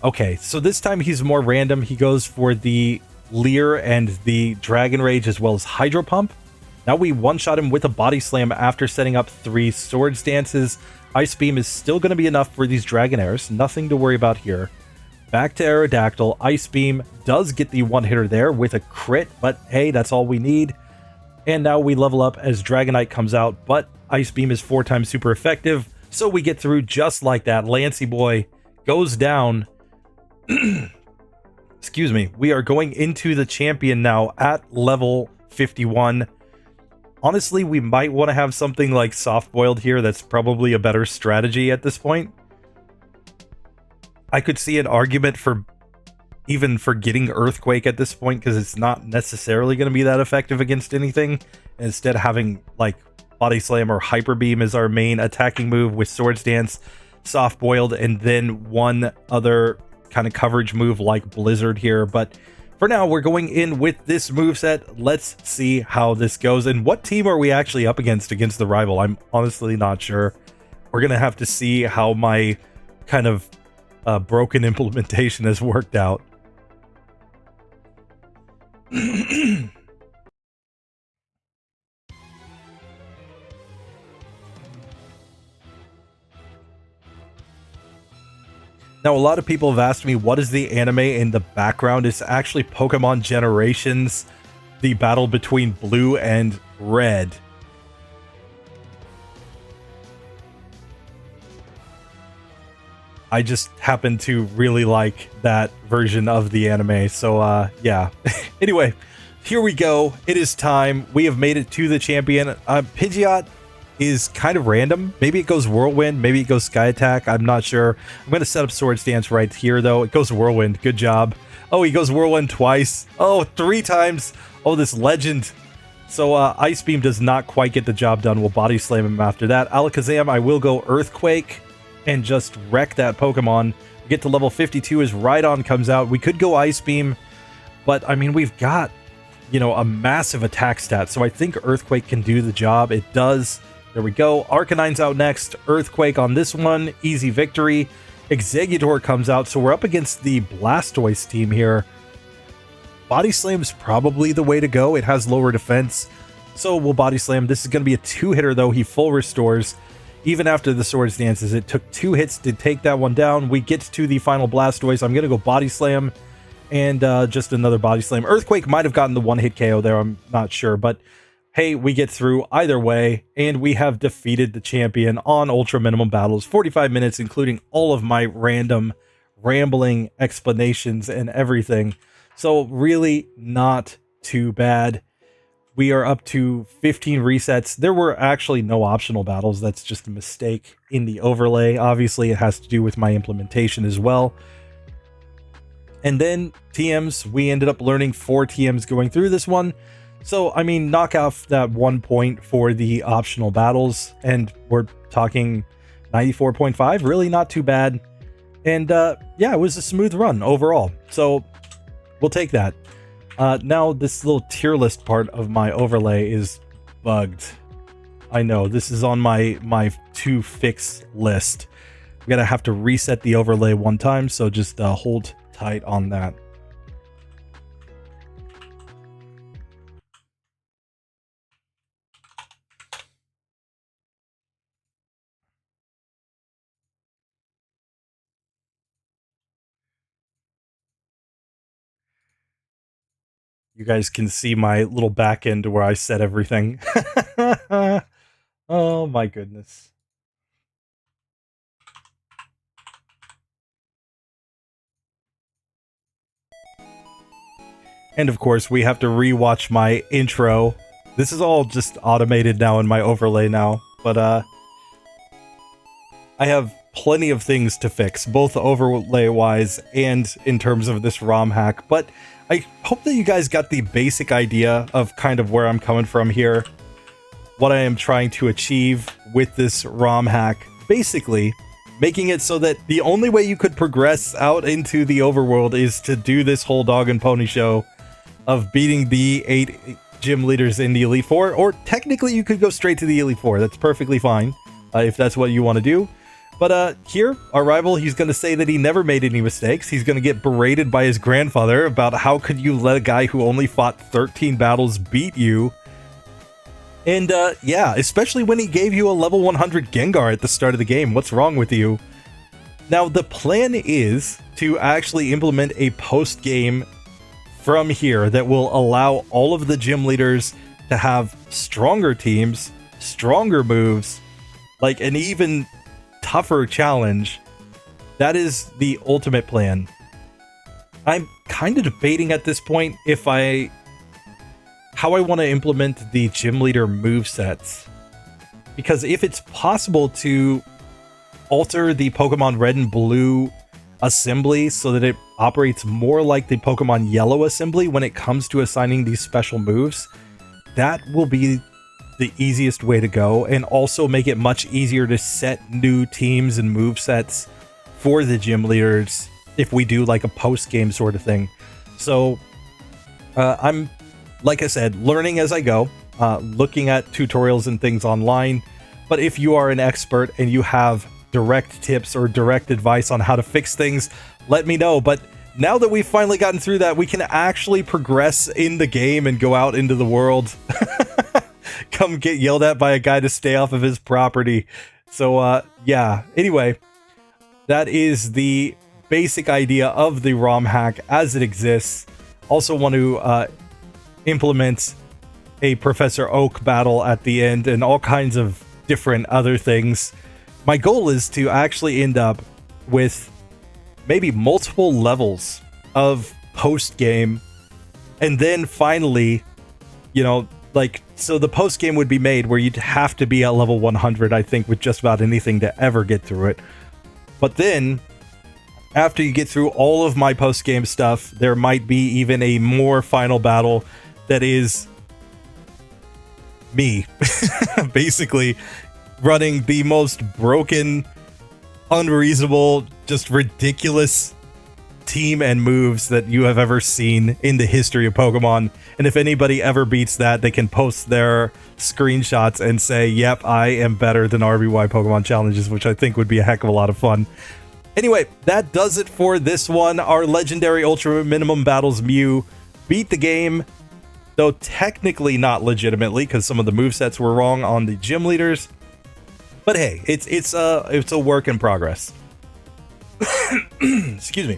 A: Okay, so this time he's more random. He goes for the Leer and the Dragon Rage as well as Hydro Pump. Now we one-shot him with a Body Slam after setting up 3 Swords Dances. Ice Beam is still going to be enough for these Dragonairs. Nothing to worry about here. Back to Aerodactyl. Ice Beam does get the 1-hitter there with a crit, but hey, that's all we need. And now we level up as Dragonite comes out, but Ice Beam is 4 times super effective, so we get through just like that. Lancey Boy goes down. Excuse me. We are going into the champion now at level 51. Honestly, we might want to have something like Soft Boiled here. That's probably a better strategy at this point. I could see an argument for even forgetting Earthquake at this point, because it's not necessarily going to be that effective against anything. Instead, having like Body Slam or Hyper Beam as our main attacking move with Swords Dance, Soft Boiled, and then one other kind of coverage move like Blizzard here. But for now, we're going in with this moveset. Let's see how this goes. And what team are we actually up against the rival? I'm honestly not sure. We're going to have to see how my kind of broken implementation has worked out. Now, a lot of people have asked me, what is the anime in the background? It's actually Pokemon Generations, the battle between Blue and Red. I just happen to really like that version of the anime, so yeah. Anyway, here we go. It is time. We have made it to the champion. Pidgeot is kind of random. Maybe it goes Whirlwind, maybe it goes Sky Attack. I'm not sure. I'm going to set up Swords Dance right here, though. It goes Whirlwind. Good job. Oh, he goes Whirlwind twice. Oh, 3 times. Oh, this legend. So Ice Beam does not quite get the job done. We'll Body Slam him after that. Alakazam, I will go Earthquake and just wreck that Pokemon We get to level 52 as Rhydon comes out. We could go Ice Beam, but I mean, we've got, you know, a massive attack stat, so I think Earthquake can do the job. It does. There we go. Arcanine's out next. Earthquake on this one. Easy victory. Exeggutor comes out, so we're up against the Blastoise team here. Body Slam's probably the way to go. It has lower defense, so we'll Body Slam. This is going to be a 2-hitter, though. He full restores. Even after the Swords Dances, it took 2 hits to take that one down. We get to the final Blastoise. I'm going to go Body Slam and just another Body Slam. Earthquake might have gotten the 1-hit KO there. I'm not sure, but hey, we get through either way, and we have defeated the champion on Ultra Minimum Battles. 45 minutes, including all of my random rambling explanations and everything. So really not too bad. We are up to 15 resets. There were actually no optional battles. That's just a mistake in the overlay. Obviously, it has to do with my implementation as well. And then TMs, we ended up learning 4 TMs going through this one. So, I mean, knock off that 1 point for the optional battles, and we're talking 94.5, really not too bad. And yeah, it was a smooth run overall. So we'll take that. Now this little tier list part of my overlay is bugged. I know, this is on my to fix list. I'm gonna have to reset the overlay one time, so just hold tight on that. You guys can see my little back end where I set everything. Oh my goodness. And of course, we have to rewatch my intro. This is all just automated now in my overlay now, but I have plenty of things to fix, both overlay-wise and in terms of this ROM hack, but I hope that you guys got the basic idea of kind of where I'm coming from here, what I am trying to achieve with this ROM hack. Basically, making it so that the only way you could progress out into the overworld is to do this whole dog and pony show of beating the 8 gym leaders in the Elite Four, or technically you could go straight to the Elite Four. That's perfectly fine if that's what you want to do. But here, our rival, he's going to say that he never made any mistakes. He's going to get berated by his grandfather about how could you let a guy who only fought 13 battles beat you. And yeah, especially when he gave you a level 100 Gengar at the start of the game. What's wrong with you? Now, the plan is to actually implement a post-game from here that will allow all of the gym leaders to have stronger teams, stronger moves, like an even tougher challenge. That is the ultimate plan. I'm kind of debating at this point if how I want to implement the gym leader movesets. Because if it's possible to alter the Pokemon Red and Blue assembly so that it operates more like the Pokemon Yellow assembly when it comes to assigning these special moves, that will be the easiest way to go, and also make it much easier to set new teams and movesets for the gym leaders if we do like a post-game sort of thing. So I'm, like I said, learning as I go, looking at tutorials and things online. But if you are an expert and you have direct tips or direct advice on how to fix things, let me know. But now that we've finally gotten through that, we can actually progress in the game and go out into the world. Come get yelled at by a guy to stay off of his property. So yeah, anyway, that is the basic idea of the ROM hack as it exists. Also want to implement a Professor Oak battle at the end and all kinds of different other things. My goal is to actually end up with maybe multiple levels of post-game, and then finally, you know, like, so the post-game would be made where you'd have to be at level 100, I think, with just about anything to ever get through it. But then, after you get through all of my post-game stuff, there might be even a more final battle that is me, basically running the most broken, unreasonable, just ridiculous team and moves that you have ever seen in the history of Pokemon. And if anybody ever beats that, they can post their screenshots and say, yep, I am better than RBY Pokemon challenges, which I think would be a heck of a lot of fun. Anyway, that does it for this one. Our legendary Ultra Minimum Battles Mew beat the game, though technically not legitimately, because some of the movesets were wrong on the gym leaders. But hey, it's a work in progress. Excuse me.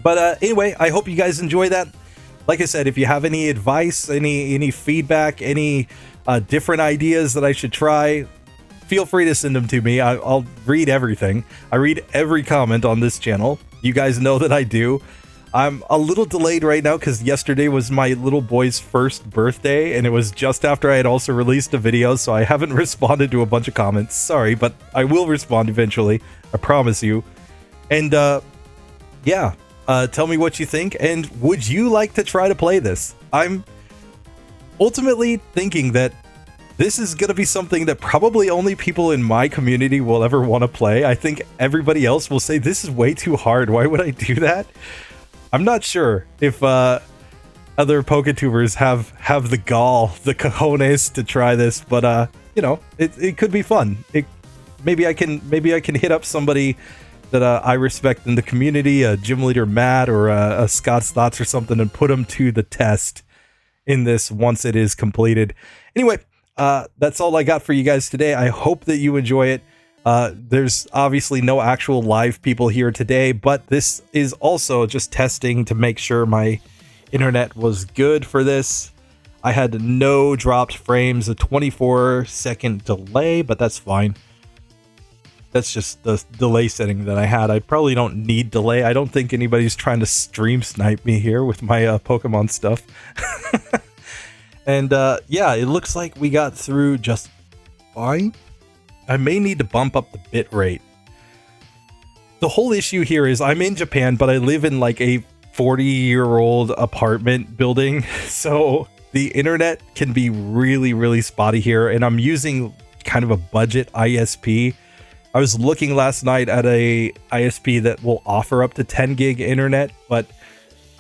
A: But anyway, I hope you guys enjoy that. Like I said, if you have any advice, any feedback, any different ideas that I should try, feel free to send them to me. I'll read everything. I read every comment on this channel. You guys know that I do. I'm a little delayed right now because yesterday was my little boy's first birthday, and it was just after I had also released a video, so I haven't responded to a bunch of comments. Sorry, but I will respond eventually. I promise you. And yeah. Tell me what you think, and would you like to try to play this? I'm ultimately thinking that this is going to be something that probably only people in my community will ever want to play. I think everybody else will say, this is way too hard. Why would I do that? I'm not sure if other Poketubers have the gall, the cojones to try this, but you know, it could be fun. Maybe I can hit up somebody that I respect in the community, a gym leader Matt or a Scott's Thoughts or something, and put them to the test in this once it is completed. Anyway, that's all I got for you guys today. I hope that you enjoy it. There's obviously no actual live people here today, but this is also just testing to make sure my internet was good for this. I had no dropped frames, a 24-second delay, but that's fine. That's just the delay setting that I had. I probably don't need delay. I don't think anybody's trying to stream snipe me here with my Pokemon stuff. And yeah, it looks like we got through just fine. I may need to bump up the bit rate. The whole issue here is I'm in Japan, but I live in like a 40-year-old apartment building. So the internet can be really, really spotty here. And I'm using kind of a budget ISP. I was looking last night at a ISP that will offer up to 10 gig internet, but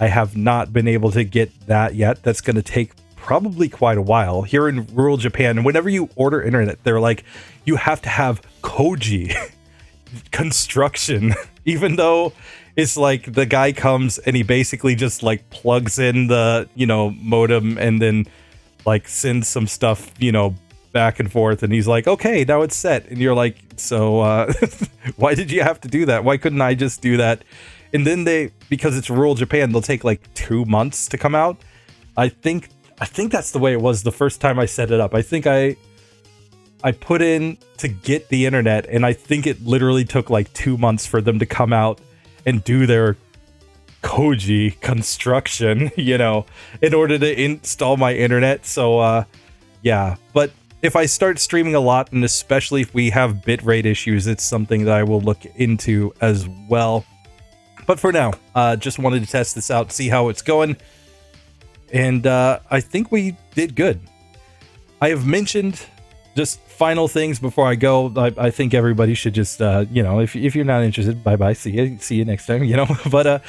A: I have not been able to get that yet. That's going to take probably quite a while. Here in rural Japan, whenever you order internet, they're like, you have to have Koji construction, even though it's like the guy comes and he basically just like plugs in the, you know, modem and then like sends some stuff, you know, back and forth, and he's like, okay, now it's set, and you're like, so why did you have to do that? Why couldn't I just do that? And then because it's rural Japan, they'll take like 2 months to come out. I think that's the way it was the first time I set it up. I think I put in to get the internet, and I think it literally took like 2 months for them to come out and do their Koji construction, you know, in order to install my internet. So yeah, but if I start streaming a lot, and especially if we have bitrate issues, it's something that I will look into as well. But for now, just wanted to test this out, see how it's going. And I think we did good. I have mentioned just final things before I go. I think everybody should just, you know, if you're not interested, bye-bye. See you next time, you know. But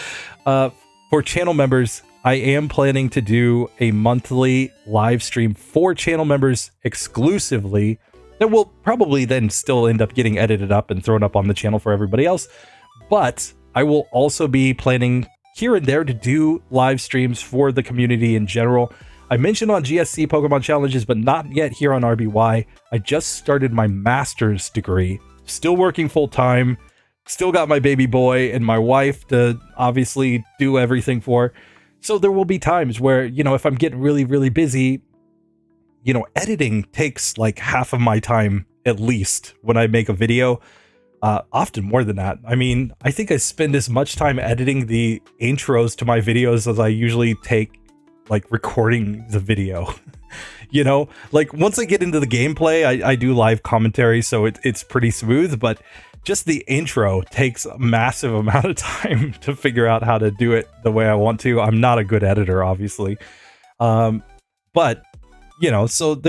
A: for channel members, I am planning to do a monthly live stream for channel members exclusively that will probably then still end up getting edited up and thrown up on the channel for everybody else. But I will also be planning here and there to do live streams for the community in general. I mentioned on GSC Pokemon Challenges, but not yet here on RBY. I just started my master's degree, still working full time, still got my baby boy and my wife to obviously do everything for. So there will be times where, you know, if I'm getting really, really busy, you know, editing takes like half of my time at least when I make a video, often more than that. I mean, I think I spend as much time editing the intros to my videos as I usually take like recording the video. You know, like once I get into the gameplay, I do live commentary, so it's pretty smooth, but just the intro takes a massive amount of time to figure out how to do it the way I want to. I'm not a good editor, obviously. But, you know, so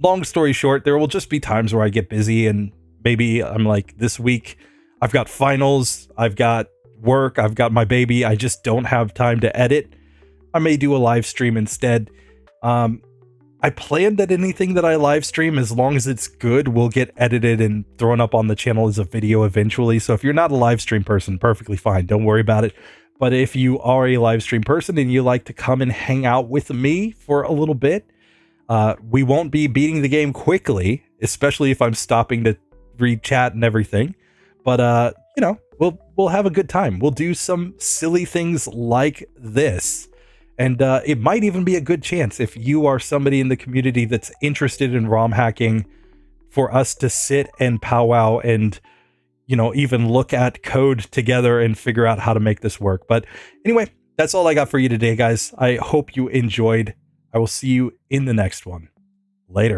A: long story short, there will just be times where I get busy and maybe I'm like, this week I've got finals, I've got work, I've got my baby. I just don't have time to edit. I may do a live stream instead. I plan that anything that I live stream, as long as it's good, will get edited and thrown up on the channel as a video eventually. So if you're not a live stream person, perfectly fine. Don't worry about it. But if you are a live stream person and you like to come and hang out with me for a little bit, we won't be beating the game quickly, especially if I'm stopping to read chat and everything. But, you know, we'll have a good time. We'll do some silly things like this. And it might even be a good chance, if you are somebody in the community that's interested in ROM hacking, for us to sit and powwow and, you know, even look at code together and figure out how to make this work. But anyway, that's all I got for you today, guys. I hope you enjoyed. I will see you in the next one. Later.